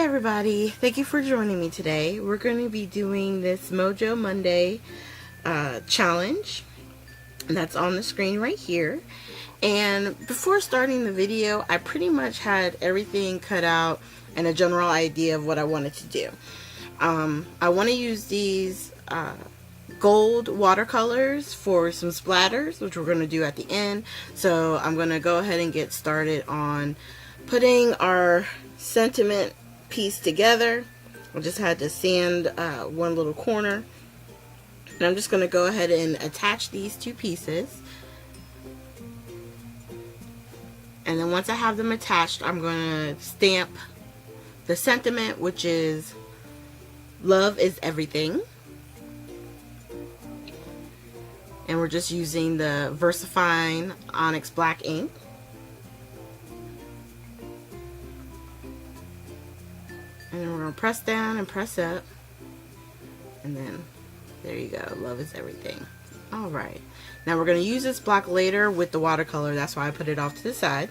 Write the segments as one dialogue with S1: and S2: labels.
S1: everybody, thank you for joining me today. We're going to be doing this Mojo Monday challenge, and that's on the screen right here. And before starting the video, I pretty much had everything cut out and a general idea of what I wanted to do. I want to use these gold watercolors for some splatters, which we're going to do at the end. So I'm going to go ahead and get started on putting our sentiment piece together. I just had to sand one little corner, and I'm just going to go ahead and attach these two pieces. And then once I have them attached, I'm going to stamp the sentiment, which is love is everything. And we're just using the VersaFine Onyx black ink. And then we're going to press down and press up. And then there you go. Love is everything. Alright. Now we're going to use this block later with the watercolor. That's why I put it off to the side.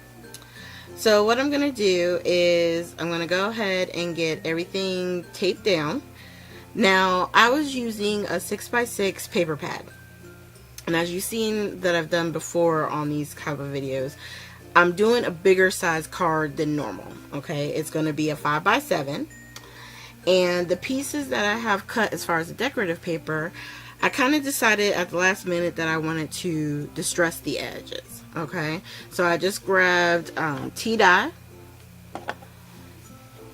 S1: So what I'm going to do is I'm going to go ahead and get everything taped down. Now I was using a 6x6 paper pad. And as you've seen that I've done before on these type of videos, I'm doing a bigger size card than normal. Okay, it's going to be a 5x7. And the pieces that I have cut as far as the decorative paper, I kind of decided at the last minute that I wanted to distress the edges. Okay, so I just grabbed tea dye,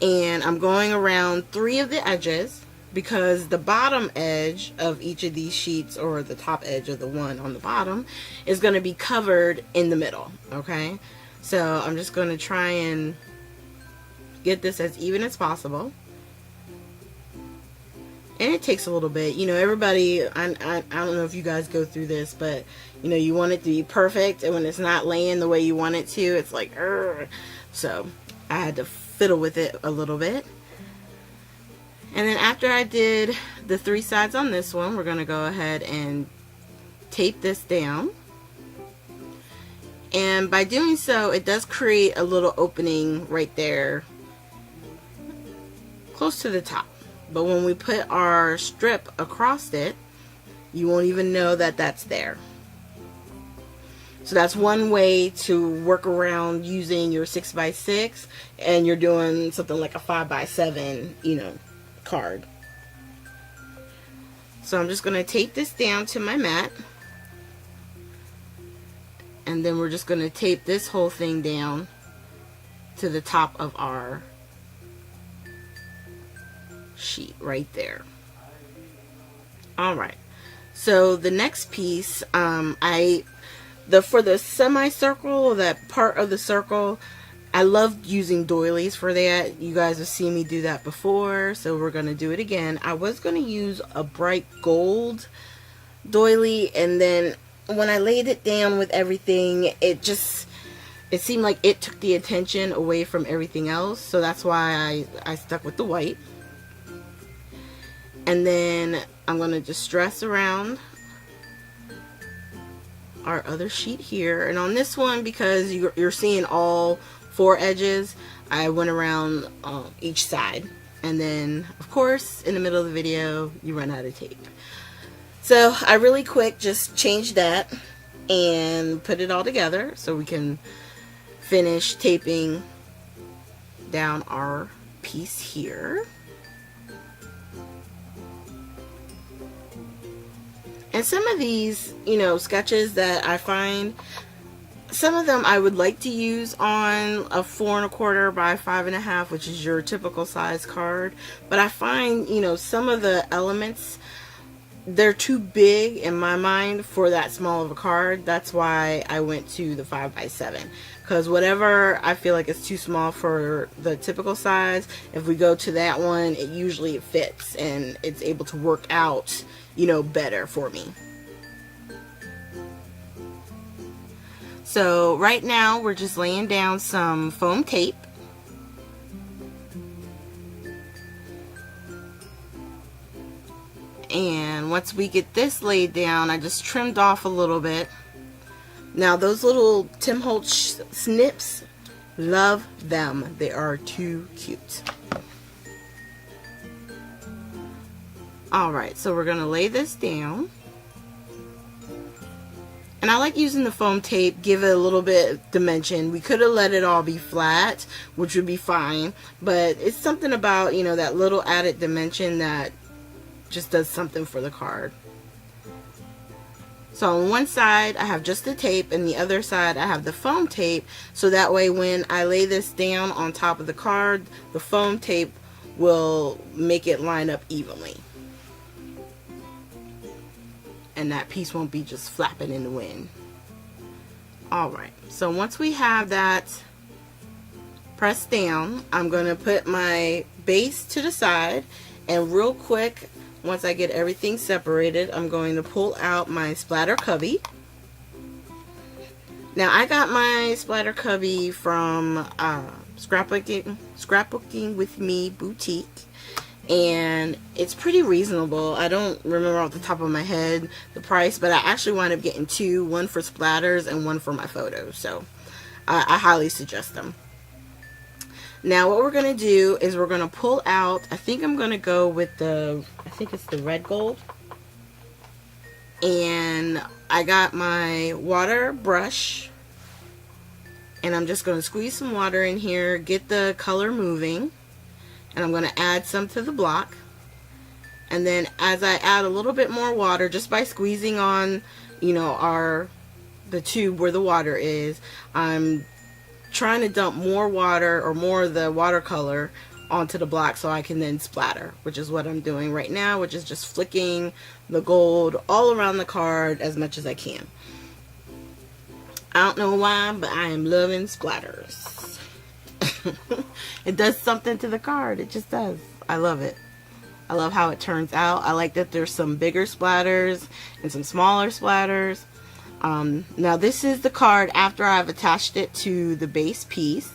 S1: and I'm going around 3 of the edges, because the bottom edge of each of these sheets, or the top edge of the one on the bottom, is going to be covered in the middle. Okay, so I'm just going to try and get this as even as possible. And it takes a little bit, you know, everybody, I don't know if you guys go through this, but, you know, you want it to be perfect, and when it's not laying the way you want it to, it's like, Urgh. So I had to fiddle with it a little bit. And then after I did the 3 sides on this one, we're going to go ahead and tape this down. And by doing so, it does create a little opening right there, close to the top. But when we put our strip across it, you won't even know that that's there. So that's one way to work around using your 6x6, and you're doing something like a 5x7, you know, card. So I'm just going to tape this down to my mat, and then we're just going to tape this whole thing down to the top of our sheet right there. Alright, so the next piece, for the semicircle, that part of the circle, I love using doilies for that. You guys have seen me do that before, so we're going to do it again. I was going to use a bright gold doily, and then when I laid it down with everything, it seemed like it took the attention away from everything else, so that's why I stuck with the white. And then I'm going to just stress around our other sheet here. And on this one, because you're seeing all 4 edges, I went around each side. And then, of course, in the middle of the video, you run out of tape. So I really quick just changed that and put it all together so we can finish taping down our piece here. And some of these, you know, sketches that I find, some of them I would like to use on a 4 1/4 by 5 1/2, which is your typical size card. But I find, you know, some of the elements, they're too big in my mind for that small of a card. That's why I went to the 5x7. Because whatever I feel like is too small for the typical size, if we go to that one, it fits and it's able to work out, you know, better for me. So right now we're just laying down some foam tape. And once we get this laid down, I just trimmed off a little bit. Now those little Tim Holtz snips, love them. They are too cute. Alright, so we're going to lay this down. And I like using the foam tape, give it a little bit of dimension. We could have let it all be flat, which would be fine. But it's something about, you know, that little added dimension that just does something for the card. So on one side I have just the tape, and the other side I have the foam tape. So that way when I lay this down on top of the card, the foam tape will make it line up evenly. And that piece won't be just flapping in the wind. Alright, so once we have that pressed down, I'm going to put my base to the side, and real quick, once I get everything separated, I'm going to pull out my splatter cubby. Now I got my splatter cubby from Scrapbooking with Me Boutique. And it's pretty reasonable. I don't remember off the top of my head the price, but I actually wound up getting two, one for splatters and one for my photos. So I highly suggest them. Now what we're going to do is we're going to pull out, I think I'm going to go with the, I think it's the red gold. And I got my water brush. And I'm just going to squeeze some water in here, get the color moving. And I'm going to add some to the block. And then as I add a little bit more water, just by squeezing on, you know, the tube where the water is, I'm trying to dump more water or more of the watercolor onto the block so I can then splatter, which is what I'm doing right now, which is just flicking the gold all around the card as much as I can. I don't know why, but I am loving splatters. It does something to the card. It just does. I love it. I love how it turns out. I like that there's some bigger splatters and some smaller splatters. Now this is the card after I've attached it to the base piece.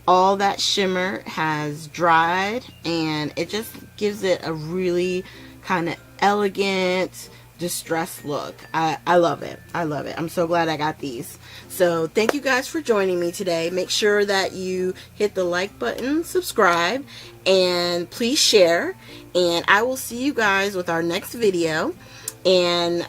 S1: All that shimmer has dried, and it just gives it a really kind of elegant, distressed look. I love it. I love it. I'm so glad I got these. So thank you guys for joining me today. Make sure that you hit the like button, subscribe, and please share. And I will see you guys with our next video. And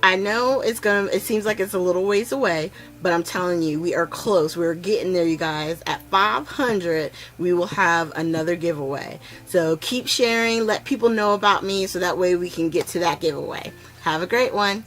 S1: I know it seems like it's a little ways away, but I'm telling you, we are close. We're getting there, you guys. At 500, we will have another giveaway. So keep sharing, let people know about me so that way we can get to that giveaway. Have a great one.